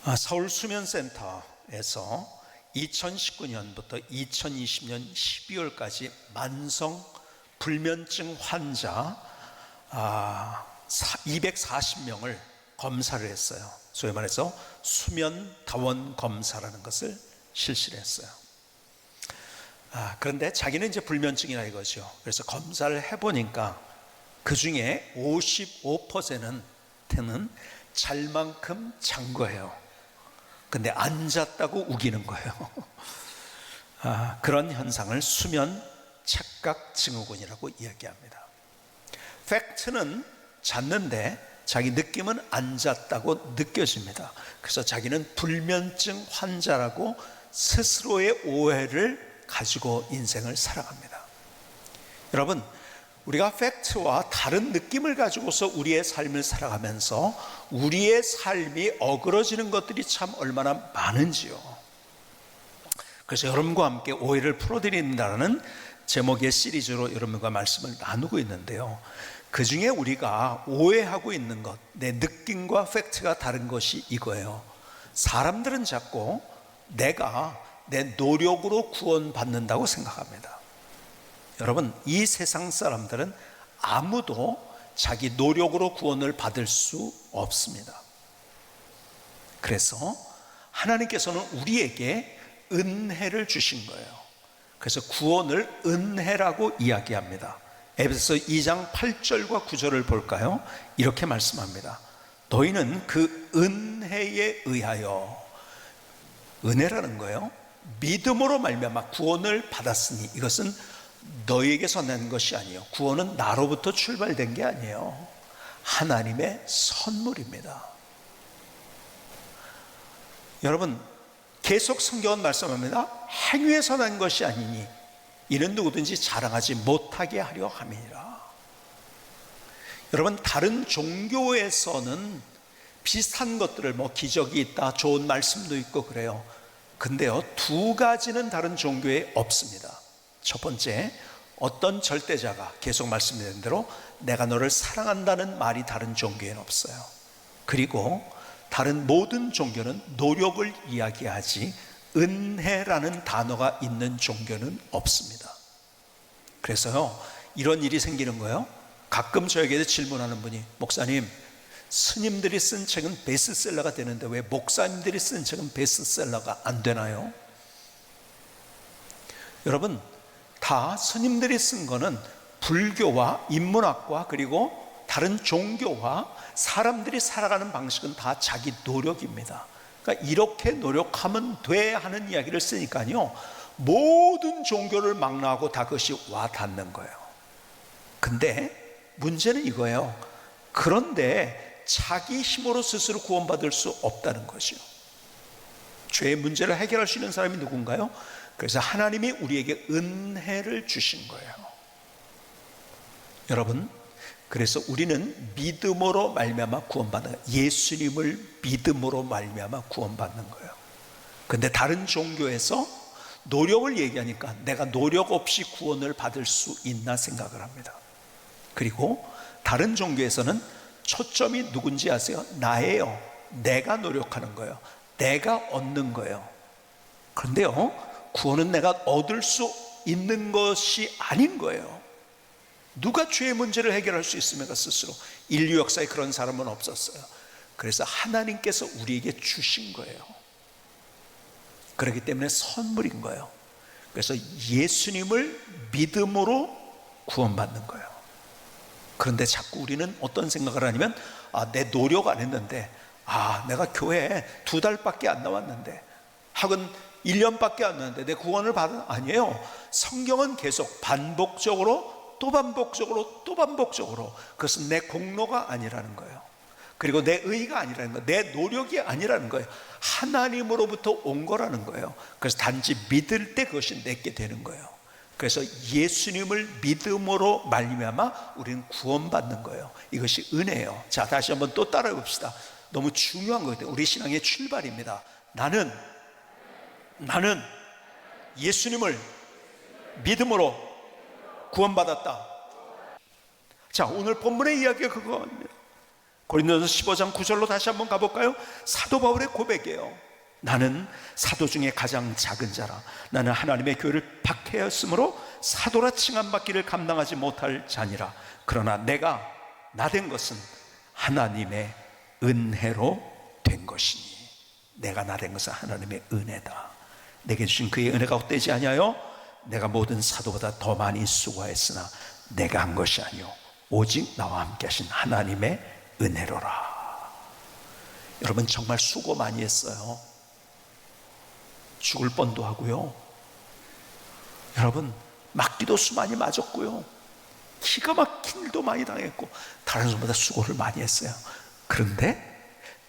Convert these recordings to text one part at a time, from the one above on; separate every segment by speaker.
Speaker 1: 서울수면센터에서 2019년부터 2020년 12월까지 만성 불면증 환자 240명을 검사를 했어요. 소위 말해서 수면 다원 검사라는 것을 실시를 했어요. 그런데 자기는 이제 불면증이라 이거죠. 그래서 검사를 해보니까 그 중에 55%는 잘 만큼 잔 거예요. 근데 안 잤다고 우기는 거예요. 그런 현상을 수면 착각 증후군이라고 이야기합니다. 팩트는 잤는데 자기 느낌은 안 잤다고 느껴집니다. 그래서 자기는 불면증 환자라고 스스로의 오해를 가지고 인생을 살아갑니다. 여러분, 우리가 팩트와 다른 느낌을 가지고서 우리의 삶을 살아가면서 우리의 삶이 어그러지는 것들이 참 얼마나 많은지요. 그래서 여러분과 함께 오해를 풀어드린다는 제목의 시리즈로 여러분과 말씀을 나누고 있는데요, 그 중에 우리가 오해하고 있는 것, 내 느낌과 팩트가 다른 것이 이거예요. 사람들은 자꾸 내가 내 노력으로 구원받는다고 생각합니다. 여러분, 이 세상 사람들은 아무도 자기 노력으로 구원을 받을 수 없습니다. 그래서 하나님께서는 우리에게 은혜를 주신 거예요. 그래서 구원을 은혜라고 이야기합니다. 에베소서 2장 8절과 9절을 볼까요? 이렇게 말씀합니다. 너희는 그 은혜에 의하여, 은혜라는 거예요, 믿음으로 말미암아 구원을 받았으니, 이것은 너희에게서 난 것이 아니에요. 구원은 나로부터 출발된 게 아니에요. 하나님의 선물입니다. 여러분, 계속 성경은 말씀합니다. 행위에서 난 것이 아니니 이는 누구든지 자랑하지 못하게 하려 함이니라. 여러분, 다른 종교에서는 비슷한 것들을, 기적이 있다, 좋은 말씀도 있고 그래요. 근데요, 두 가지는 다른 종교에 없습니다. 첫 번째, 어떤 절대자가 계속 말씀드린 대로 내가 너를 사랑한다는 말이 다른 종교에는 없어요. 그리고 다른 모든 종교는 노력을 이야기하지 은혜라는 단어가 있는 종교는 없습니다. 그래서요, 이런 일이 생기는 거예요. 가끔 저에게 질문하는 분이, 목사님, 스님들이 쓴 책은 베스트셀러가 되는데 왜 목사님들이 쓴 책은 베스트셀러가 안 되나요? 여러분, 다 스님들이 쓴 거는 불교와 인문학과 그리고 다른 종교와 사람들이 살아가는 방식은 다 자기 노력입니다. 그러니까 이렇게 노력하면 돼 하는 이야기를 쓰니까요, 모든 종교를 망라하고 다 그것이 와 닿는 거예요. 근데 문제는 이거예요. 그런데 자기 힘으로 스스로 구원받을 수 없다는 거죠. 죄의 문제를 해결할 수 있는 사람이 누군가요? 그래서 하나님이 우리에게 은혜를 주신 거예요. 여러분, 그래서 우리는 믿음으로 말미암아 구원받는 거예요. 예수님을 믿음으로 말미암아 구원받는 거예요. 근데 다른 종교에서 노력을 얘기하니까 내가 노력 없이 구원을 받을 수 있나 생각을 합니다. 그리고 다른 종교에서는 초점이 누군지 아세요? 나예요. 내가 노력하는 거예요. 내가 얻는 거예요. 그런데요, 구원은 내가 얻을 수 있는 것이 아닌 거예요. 누가 죄의 문제를 해결할 수 있습니까? 스스로. 인류 역사에 그런 사람은 없었어요. 그래서 하나님께서 우리에게 주신 거예요. 그렇기 때문에 선물인 거예요. 그래서 예수님을 믿음으로 구원받는 거예요. 그런데 자꾸 우리는 어떤 생각을 하냐면, 내 노력 안 했는데, 내가 교회에 2달밖에 안 나왔는데, 학은 1년밖에 안 나왔는데 내 구원을 받은, 아니에요. 성경은 계속 반복적으로 또 반복적으로 또 반복적으로, 그것은 내 공로가 아니라는 거예요. 그리고 내 의가 아니라는 거예요. 내 노력이 아니라는 거예요. 하나님으로부터 온 거라는 거예요. 그래서 단지 믿을 때 그것이 내게 되는 거예요. 그래서 예수님을 믿음으로 말미암아 우리는 구원받는 거예요. 이것이 은혜예요. 자, 다시 한번 또 따라해 봅시다. 너무 중요한 거거든요. 우리 신앙의 출발입니다. 나는 예수님을 믿음으로 구원받았다. 자, 오늘 본문의 이야기가 그거입니다. 고린도전서 15장 9절로 다시 한번 가볼까요? 사도 바울의 고백이에요. 나는 사도 중에 가장 작은 자라. 나는 하나님의 교회를 박해하였으므로 사도라 칭함받기를 감당하지 못할 자니라. 그러나 내가 나된 것은 하나님의 은혜로 된 것이니. 내가 나된 것은 하나님의 은혜다. 내게 주신 그의 은혜가 헛되지 아니하여 내가 모든 사도보다 더 많이 수고했으나 내가 한 것이 아니요 오직 나와 함께 하신 하나님의 은혜로라. 여러분, 정말 수고 많이 했어요. 죽을 뻔도 하고요. 여러분, 맞기도 수 많이 맞았고요. 기가 막힌 일도 많이 당했고 다른 사람보다 수고를 많이 했어요. 그런데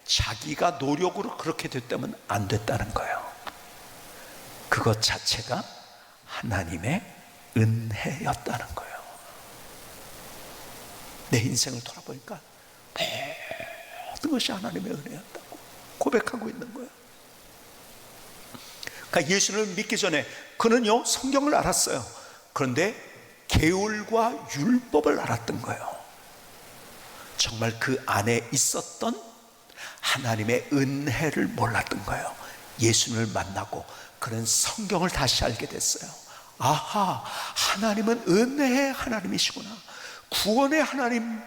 Speaker 1: 자기가 노력으로 그렇게 됐다면 안 됐다는 거예요. 그것 자체가 하나님의 은혜였다는 거예요. 내 인생을 돌아보니까 모든 것이 하나님의 은혜였다고 고백하고 있는 거예요. 그러니까 예수를 믿기 전에 그는요 성경을 알았어요. 그런데 계율과 율법을 알았던 거예요. 정말 그 안에 있었던 하나님의 은혜를 몰랐던 거예요. 예수님을 만나고 그는 성경을 다시 알게 됐어요. 아하, 하나님은 은혜의 하나님이시구나. 구원의 하나님,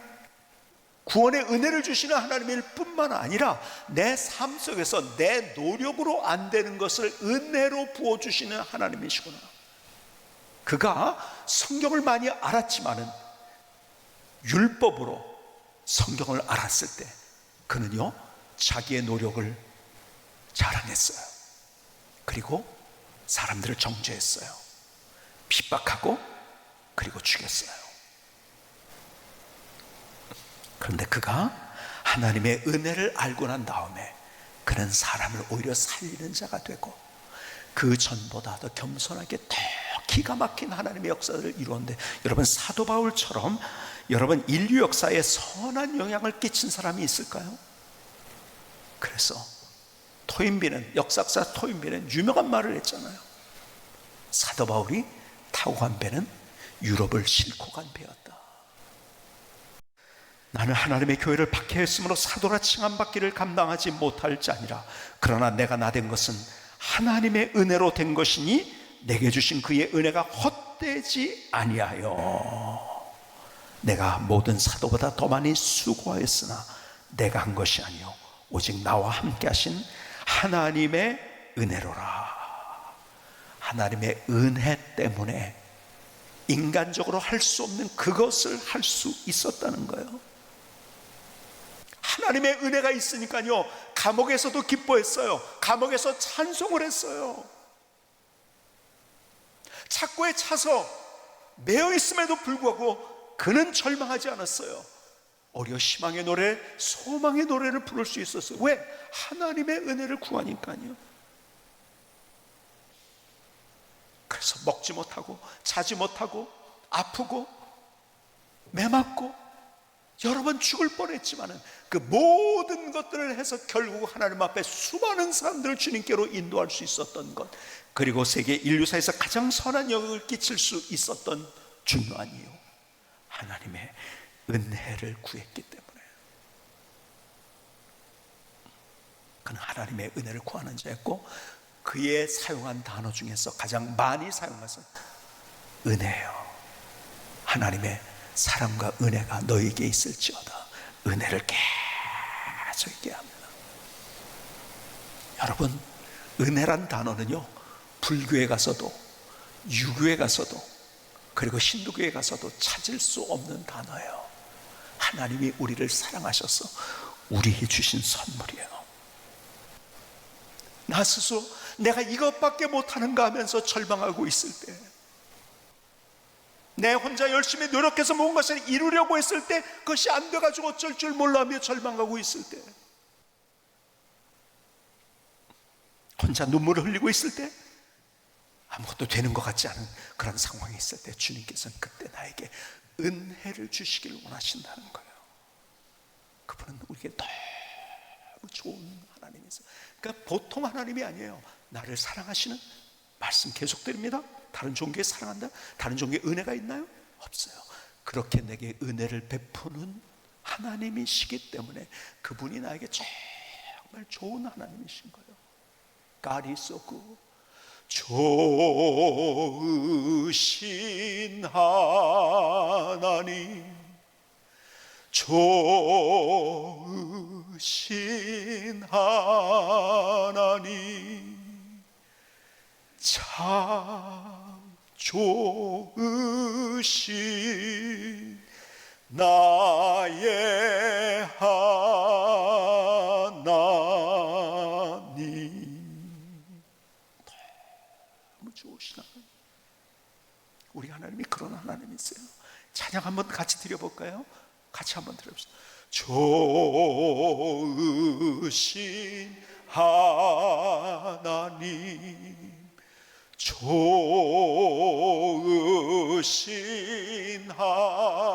Speaker 1: 구원의 은혜를 주시는 하나님일 뿐만 아니라 내 삶 속에서 내 노력으로 안 되는 것을 은혜로 부어주시는 하나님이시구나. 그가 성경을 많이 알았지만은 율법으로 성경을 알았을 때 그는요 자기의 노력을 자랑했어요. 그리고 사람들을 정죄했어요. 핍박하고 그리고 죽였어요. 그런데 그가 하나님의 은혜를 알고 난 다음에 그는 사람을 오히려 살리는 자가 되고 그 전보다 더 겸손하게 더 기가 막힌 하나님의 역사를 이루었는데, 여러분, 사도 바울처럼 여러분 인류 역사에 선한 영향을 끼친 사람이 있을까요? 그래서 토인비는, 역사학자 토인비는 유명한 말을 했잖아요. 사도 바울이 타고 간 배는 유럽을 싣고 간 배였다. 나는 하나님의 교회를 박해했으므로 사도라 칭함받기를 감당하지 못할 자니라. 그러나 내가 나된 것은 하나님의 은혜로 된 것이니 내게 주신 그의 은혜가 헛되지 아니하여 내가 모든 사도보다 더 많이 수고하였으나 내가 한 것이 아니요 오직 나와 함께 하신 하나님의 은혜로라. 하나님의 은혜 때문에 인간적으로 할 수 없는 그것을 할 수 있었다는 거예요. 하나님의 은혜가 있으니까요 감옥에서도 기뻐했어요. 감옥에서 찬송을 했어요. 착고에 차서 매여 있음에도 불구하고 그는 절망하지 않았어요. 오히려 희망의 노래, 소망의 노래를 부를 수 있었어요. 왜? 하나님의 은혜를 구하니까요. 그래서 먹지 못하고 자지 못하고 아프고 매맞고 여러 번 죽을 뻔했지만은 그 모든 것들을 해서 결국 하나님 앞에 수많은 사람들을 주님께로 인도할 수 있었던 것, 그리고 세계 인류사에서 가장 선한 영향을 끼칠 수 있었던 중요한 이유, 하나님의 은혜를 구했기 때문에. 그는 하나님의 은혜를 구하는 자였고 그의 사용한 단어 중에서 가장 많이 사용해서 은혜예요. 하나님의 사랑과 은혜가 너에게 있을지어다. 은혜를 계속 얘기합니다. 여러분, 은혜란 단어는요 불교에 가서도 유교에 가서도 그리고 힌두교에 가서도 찾을 수 없는 단어예요. 하나님이 우리를 사랑하셔서 우리에게 주신 선물이에요. 나 스스로 내가 이것밖에 못하는가 하면서 절망하고 있을 때, 내 혼자 열심히 노력해서 무엇을 이루려고 했을 때 그것이 안 돼가지고 어쩔 줄 몰라 하며 절망하고 있을 때, 혼자 눈물을 흘리고 있을 때, 아무것도 되는 것 같지 않은 그런 상황이 있을 때 주님께서는 그때 나에게 은혜를 주시길 원하신다는 거예요. 그분은 우리에게 너무 좋은 하나님이세요. 그러니까 보통 하나님이 아니에요. 나를 사랑하시는, 말씀 계속드립니다. 다른 종교에 사랑한다? 다른 종교에 은혜가 있나요? 없어요. 그렇게 내게 은혜를 베푸는 하나님이시기 때문에 그분이 나에게 정말 좋은 하나님이신 거예요. God is so good. 좋으신 하나님, 좋으신 하나님, 참 좋으신 나의 하나님. 너무 좋으신 하나님. 우리 하나님이 그런 하나님이세요. 찬양 한번 같이 드려볼까요? 같이 한번 드려봅시다. 좋으신 하나님, 좋으신 하나님,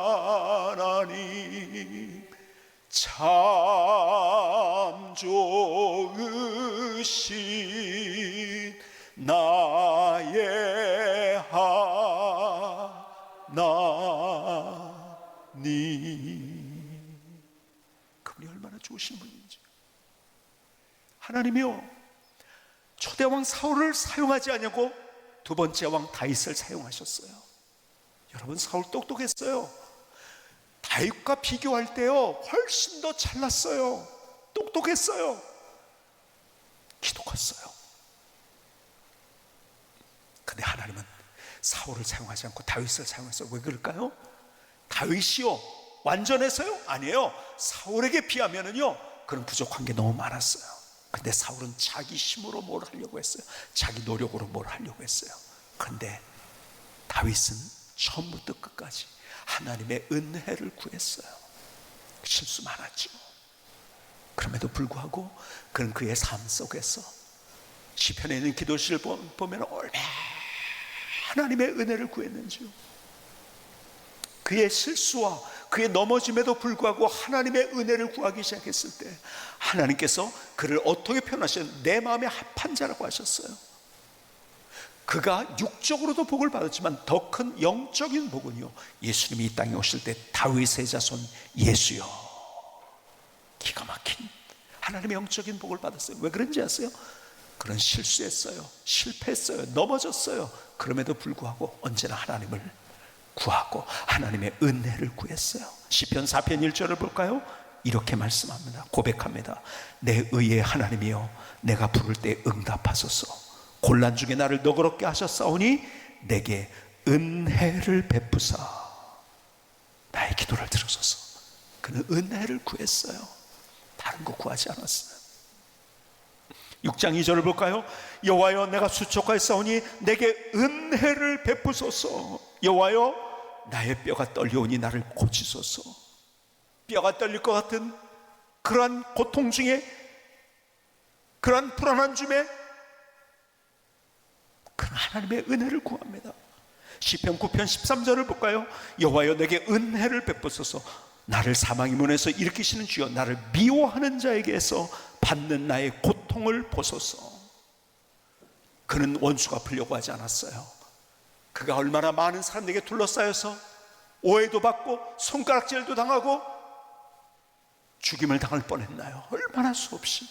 Speaker 1: 참 좋으신 나의 하나님. 그분이 얼마나 좋으신 분인지. 하나님이요, 초대왕 사울을 사용하지 않냐고 두 번째 왕 다윗을 사용하셨어요. 여러분, 사울 똑똑했어요. 다윗과 비교할 때요 훨씬 더 잘났어요. 똑똑했어요. 기도 컸어요. 근데 하나님은 사울을 사용하지 않고 다윗을 사용했어요. 왜 그럴까요? 다윗이요 완전해서요? 아니에요. 사울에게 비하면은요 그런 부족한 게 너무 많았어요. 근데 사울은 자기 힘으로 뭘 하려고 했어요. 자기 노력으로 뭘 하려고 했어요. 그런데 다윗은 처음부터 끝까지 하나님의 은혜를 구했어요. 실수 많았죠. 그럼에도 불구하고 그는 그의 삶 속에서 시편에 있는 기도시를 보면 얼마나 하나님의 은혜를 구했는지요. 그의 실수와 그의 넘어짐에도 불구하고 하나님의 은혜를 구하기 시작했을 때 하나님께서 그를 어떻게 표현하셨냐면 내 마음에 합한 자라고 하셨어요. 그가 육적으로도 복을 받았지만 더 큰 영적인 복은요, 예수님이 이 땅에 오실 때 다윗의 자손 예수여, 기가 막힌 하나님의 영적인 복을 받았어요. 왜 그런지 아세요? 그런 실수했어요, 실패했어요, 넘어졌어요. 그럼에도 불구하고 언제나 하나님을 구하고 하나님의 은혜를 구했어요. 시편 4편 1절을 볼까요? 이렇게 말씀합니다. 고백합니다. 내 의의 하나님이여, 내가 부를 때 응답하소서. 곤란 중에 나를 너그럽게 하셨사오니 내게 은혜를 베푸사 나의 기도를 들으소서. 그는 은혜를 구했어요. 다른 거 구하지 않았어요. 6장 2절을 볼까요? 여호와여, 내가 수척하였사오니 내게 은혜를 베푸소서. 여호와여, 나의 뼈가 떨려오니 나를 고치소서. 뼈가 떨릴 것 같은 그러한 고통 중에, 그러한 불안한 중에 그런 하나님의 은혜를 구합니다. 시편 9편 13절을 볼까요? 여호와여, 내게 은혜를 베푸소서. 나를 사망의 문에서 일으키시는 주여, 나를 미워하는 자에게서 받는 나의 고통을 보소서. 그는 원수가 풀려고 하지 않았어요. 그가 얼마나 많은 사람들에게 둘러싸여서 오해도 받고 손가락질도 당하고 죽임을 당할 뻔했나요? 얼마나 수없이.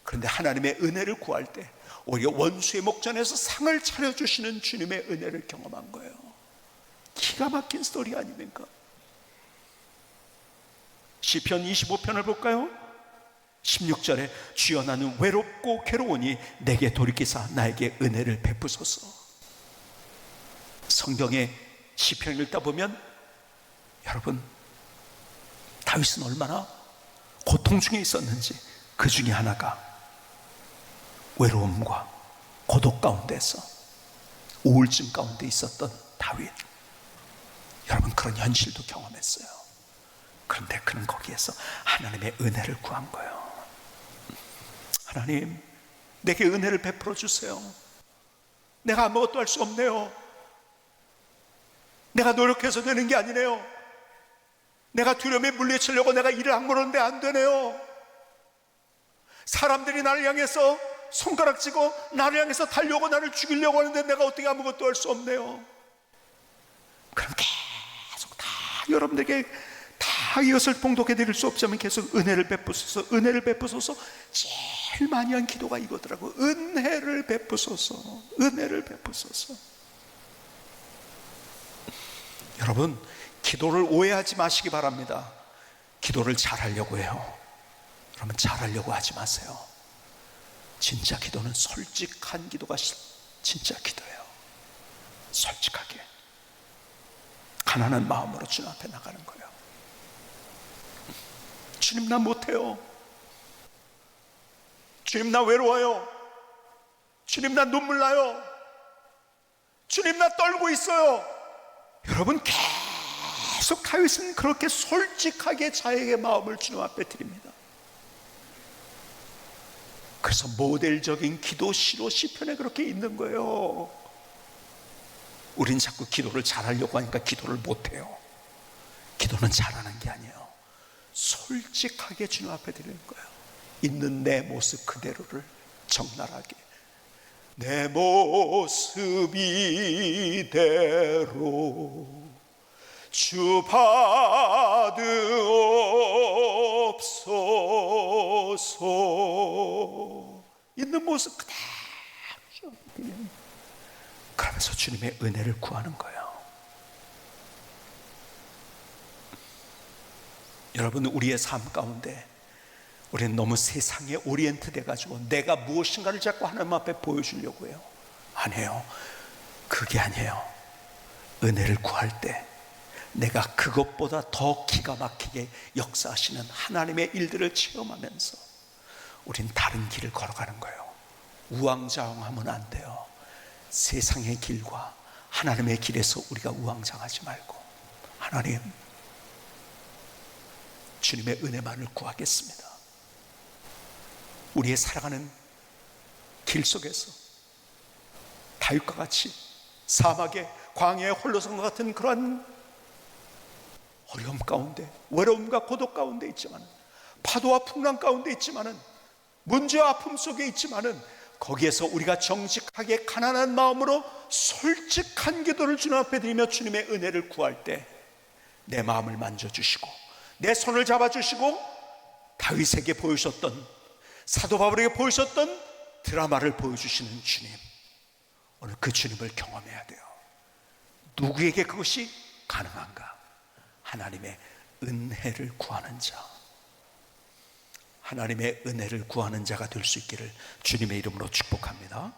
Speaker 1: 그런데 하나님의 은혜를 구할 때 오히려 원수의 목전에서 상을 차려주시는 주님의 은혜를 경험한 거예요. 기가 막힌 스토리 아닙니까? 시편 25편을 볼까요? 16절에 주여, 나는 외롭고 괴로우니 내게 돌이키사 나에게 은혜를 베푸소서. 성경의 시편을 읽다 보면 여러분, 다윗은 얼마나 고통 중에 있었는지, 그 중에 하나가 외로움과 고독 가운데서 우울증 가운데 있었던 다윗. 여러분, 그런 현실도 경험했어요. 그런데 그는 거기에서 하나님의 은혜를 구한 거예요. 하나님, 내게 은혜를 베풀어 주세요. 내가 아무것도 할 수 없네요. 내가 노력해서 되는 게 아니네요. 내가 두려움에 물리치려고 내가 일을 악물었는데 안 되네요. 사람들이 나를 향해서 손가락쥐고 나를 향해서 달려오고 나를 죽이려고 하는데 내가 어떻게 아무것도 할 수 없네요. 그럼 계속 다 여러분들에게 다 다 이것을 봉독해 드릴 수 없지만 계속 은혜를 베푸소서, 은혜를 베푸소서. 제일 많이 한 기도가 이거더라고. 은혜를 베푸소서, 은혜를 베푸소서. 여러분, 기도를 오해하지 마시기 바랍니다. 기도를 잘하려고 해요. 그러면 잘하려고 하지 마세요. 진짜 기도는 솔직한 기도가 진짜 기도예요. 솔직하게 가난한 마음으로 주님 앞에 나가는 거예요. 주님, 나 못해요. 주님, 나 외로워요. 주님, 나 눈물 나요. 주님, 나 떨고 있어요. 여러분, 계속 다윗은 그렇게 솔직하게 자기의 마음을 주님 앞에 드립니다. 그래서 모델적인 기도 시로 시편에 그렇게 있는 거예요. 우린 자꾸 기도를 잘하려고 하니까 기도를 못해요. 기도는 잘하는 게 아니에요. 솔직하게 주님 앞에 드리는 거예요. 있는 내 모습 그대로를 적나라하게, 내 모습 이대로 주 받으옵소서. 있는 모습 그대로 그러면서 주님의 은혜를 구하는 거예요. 여러분, 우리의 삶 가운데 우리는 너무 세상에 오리엔트 돼가지고 내가 무엇인가를 자꾸 하나님 앞에 보여주려고 해요. 아니에요. 그게 아니에요. 은혜를 구할 때 내가 그것보다 더 기가 막히게 역사하시는 하나님의 일들을 체험하면서 우린 다른 길을 걸어가는 거예요. 우왕좌왕하면 안 돼요. 세상의 길과 하나님의 길에서 우리가 우왕좌왕하지 말고, 하나님, 주님의 은혜만을 구하겠습니다. 우리의 살아가는 길 속에서 다윗과 같이 사막에, 광야에 홀로 선 것 같은 그러한 어려움 가운데, 외로움과 고독 가운데 있지만, 파도와 풍랑 가운데 있지만은, 문제와 아픔 속에 있지만은, 거기에서 우리가 정직하게 가난한 마음으로 솔직한 기도를 주님 앞에 드리며 주님의 은혜를 구할 때 내 마음을 만져주시고 내 손을 잡아주시고 다윗에게 보여주셨던, 사도 바울에게 보여주셨던 드라마를 보여주시는 주님, 오늘 그 주님을 경험해야 돼요. 누구에게 그것이 가능한가? 하나님의 은혜를 구하는 자, 하나님의 은혜를 구하는 자가 될 수 있기를 주님의 이름으로 축복합니다.